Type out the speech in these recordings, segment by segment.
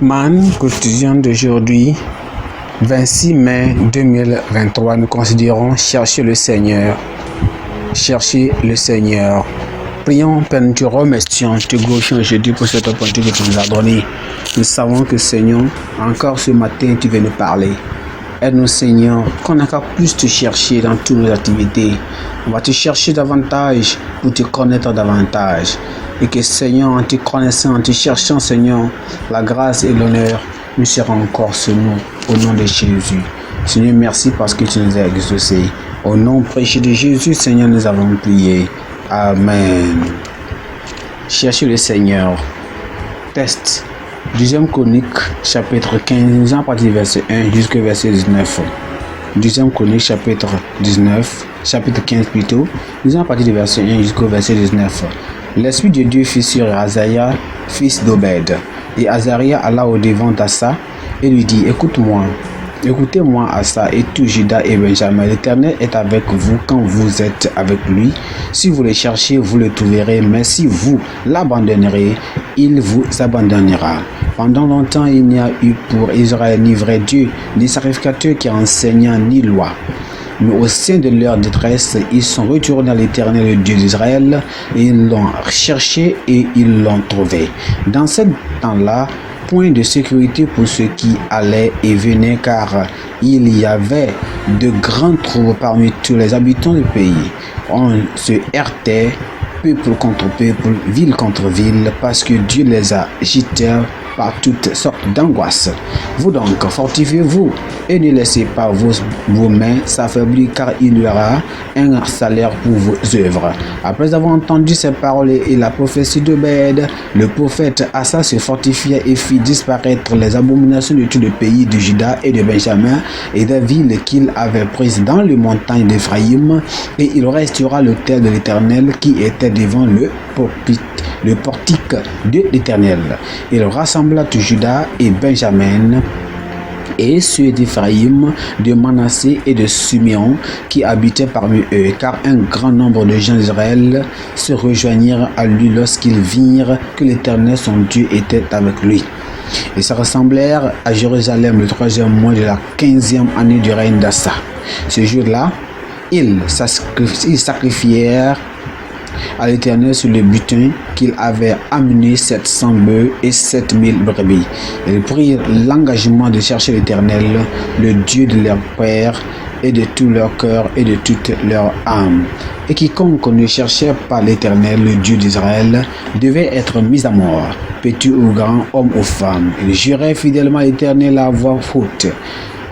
Man quotidien d'aujourd'hui, 26 mai 2023, nous considérons chercher le Seigneur. Chercher le Seigneur. Prions, Père, nous te remercions, te glorifions aujourd'hui pour cette opportunité que tu nous as donnée. Nous savons que, Seigneur, encore ce matin, tu veux nous parler. Aide-nous, Seigneur, qu'on a encore plus te chercher dans toutes nos activités. On va te chercher davantage pour te connaître davantage. Et que, Seigneur, en te connaissant, en te cherchant, Seigneur, la grâce et l'honneur nous seront encore sur nous, au nom de Jésus. Seigneur, merci parce que tu nous as exaucés. Au nom précieux de Jésus, Seigneur, nous avons prié. Amen. Cherchez le Seigneur. Test. Deuxième Chronique, chapitre 15, nous allons partir du verset 1 jusqu'au verset 19. Deuxième Chronique, chapitre 15 plutôt, nous allons partir du verset 1 jusqu'au verset 19. L'Esprit de Dieu fut sur Azaria, fils d'Obed. Et Azaria alla au devant d'Assa et lui dit, écoutez-moi Assa et tout Juda et Benjamin, l'Éternel est avec vous quand vous êtes avec lui. Si vous le cherchez, vous le trouverez, mais si vous l'abandonnerez, il vous abandonnera. Pendant longtemps, il n'y a eu pour Israël ni vrai Dieu, ni sacrificateur qui enseignant ni loi. Mais au sein de leur détresse, ils sont retournés à l'Éternel, le Dieu d'Israël, et ils l'ont cherché et ils l'ont trouvé. Dans ce temps-là, point de sécurité pour ceux qui allaient et venaient, car il y avait de grands troubles parmi tous les habitants du pays. On se heurtait, peuple contre peuple, ville contre ville, parce que Dieu les a agités par toutes sortes d'angoisses. Vous donc, fortifiez-vous et ne laissez pas vos mains s'affaiblir, car il y aura un salaire pour vos œuvres. Après avoir entendu ces paroles et la prophétie d'Obed, le prophète Assa se fortifia et fit disparaître les abominations de tout le pays de Juda et de Benjamin et des villes qu'il avait prises dans les montagnes d'Éphraïm, et il restaura l'autel de l'Éternel qui était devant le portique de l'Éternel. Il rassembla tout Juda et Benjamin et ceux d'Éphraïm, de Manassé et de Siméon qui habitaient parmi eux, car un grand nombre de gens d'Israël se rejoignirent à lui lorsqu'ils virent que l'Éternel son Dieu était avec lui. Ils se rassemblèrent à Jérusalem le 3e mois de la 15e année du règne d'Assa. Ce jour-là, ils sacrifièrent à l'Éternel sur le butin qu'il avait amené 700 bœufs et 7000 brebis. Ils prirent l'engagement de chercher l'Éternel, le Dieu de leur père, et de tout leur cœur et de toute leur âme. Et quiconque ne cherchait pas l'Éternel, le Dieu d'Israël, devait être mis à mort, petit ou grand, homme ou femme. Ils juraient fidèlement à l'Éternel à voix haute,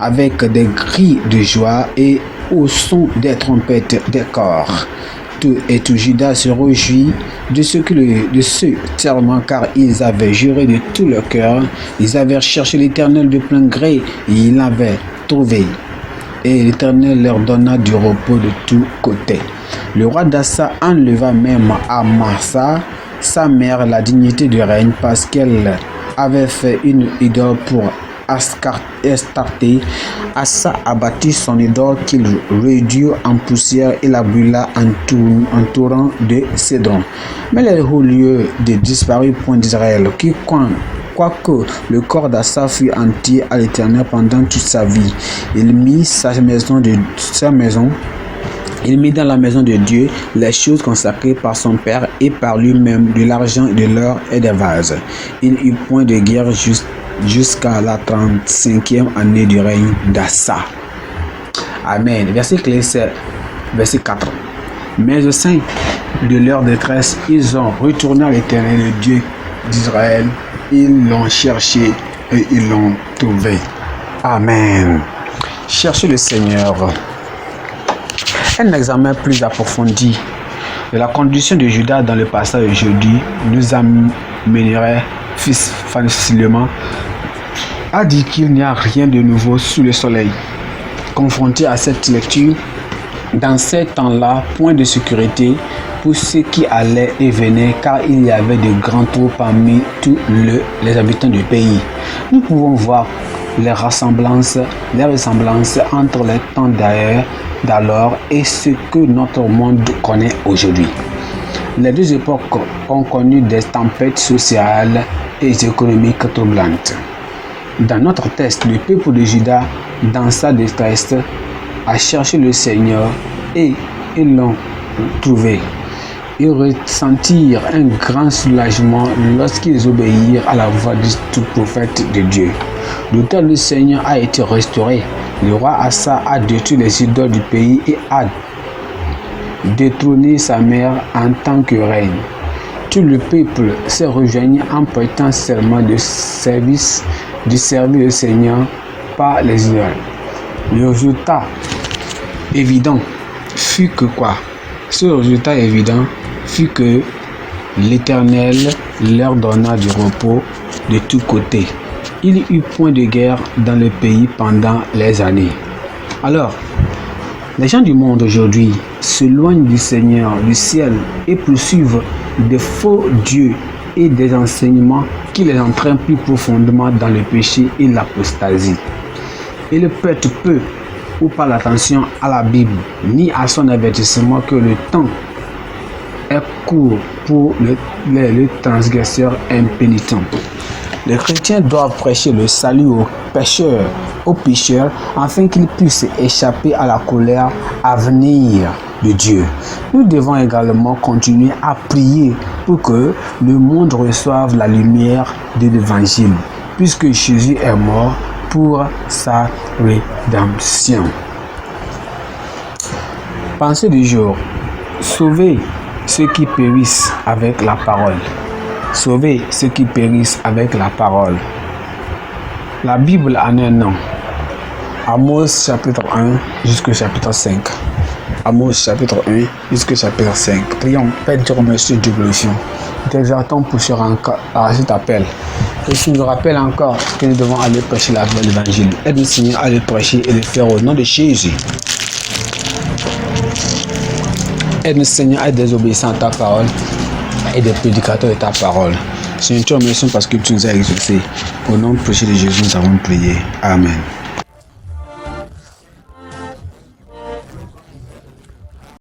avec des cris de joie et au son des trompettes des corps. Tout Juda se réjouit de ce serment, car ils avaient juré de tout leur cœur. Ils avaient cherché l'Éternel de plein gré et ils l'avaient trouvé. Et l'Éternel leur donna du repos de tous côtés. Le roi d'Assa enleva même à Massa, sa mère, la dignité du règne, parce qu'elle avait fait une idole pour Astarté. Assa abattit son idole qu'il réduit en poussière et la brûla en torrent de cédron. Mais les hauts lieux de disparus point d'Israël, quoique le corps d'Assa fut entier à l'Éternel pendant toute sa vie, il mit dans la maison de Dieu les choses consacrées par son père et par lui-même, de l'argent, de l'or et des vases. Il eut point de guerre jusqu'à la 35e année du règne d'Assa. Amen. Verset clé, c'est verset 4. Mais au sein de leur détresse, ils ont retourné à l'Éternel, le Dieu d'Israël. Ils l'ont cherché et ils l'ont trouvé. Amen. Cherchez le Seigneur. Un examen plus approfondi de la condition de Juda dans le passage d'aujourd'hui nous amènerait facilement à dire qu'il n'y a rien de nouveau sous le soleil. Confronté à cette lecture, dans ces temps-là, point de sécurité pour ceux qui allaient et venaient, car il y avait de grands trous parmi tous les habitants du pays. Nous pouvons voir les ressemblances entre les temps d'alors et ce que notre monde connaît aujourd'hui. Les deux époques ont connu des tempêtes sociales et économiques troublantes. Dans notre texte, le peuple de Juda, dans sa détresse, a cherché le Seigneur et ils l'ont trouvé. Ils ressentirent un grand soulagement lorsqu'ils obéirent à la voix du tout prophète de Dieu. L'autel du Seigneur a été restauré. Le roi Asa a détruit les idoles du pays et a détrôné sa mère en tant que reine. Tout le peuple s'est rejoint en prêtant serment de servir le Seigneur par les idoles. Le résultat évident fut que quoi? Ce résultat évident fut que l'Éternel leur donna du repos de tous côtés. Il n'y eut point de guerre dans le pays pendant les années. Alors, les gens du monde aujourd'hui s'éloignent du Seigneur du ciel et poursuivent des faux dieux et des enseignements qui les entraînent plus profondément dans le péché et l'apostasie. Et le prêtre peu ou pas l'attention à la Bible ni à son avertissement que le temps est court pour le transgresseur impénitent. Les chrétiens doivent prêcher le salut aux pécheurs, afin qu'ils puissent échapper à la colère à venir de Dieu. Nous devons également continuer à prier pour que le monde reçoive la lumière de l'Évangile, puisque Jésus est mort pour sa rédemption. Pensée du jour. Sauvez ceux qui périssent avec la parole. Sauvez ceux qui périssent avec la parole. La Bible en est un nom. Amos chapitre 1 jusqu'au chapitre 5. Amos chapitre 1 jusqu'au chapitre 5. Prions, Père, te remercie de glorifions. Nous t'exaltons pour cet appel. Et tu nous rappelles encore que nous devons aller prêcher l'évangile. Aide-nous, Seigneur, à le prêcher et le faire au nom de Jésus. Aide-nous, Seigneur, à être des obéissants à ta parole et des prédicateurs de ta parole. Seigneur, te remercions parce que tu nous as exaucés. Au nom de Jésus, nous avons prié. Amen.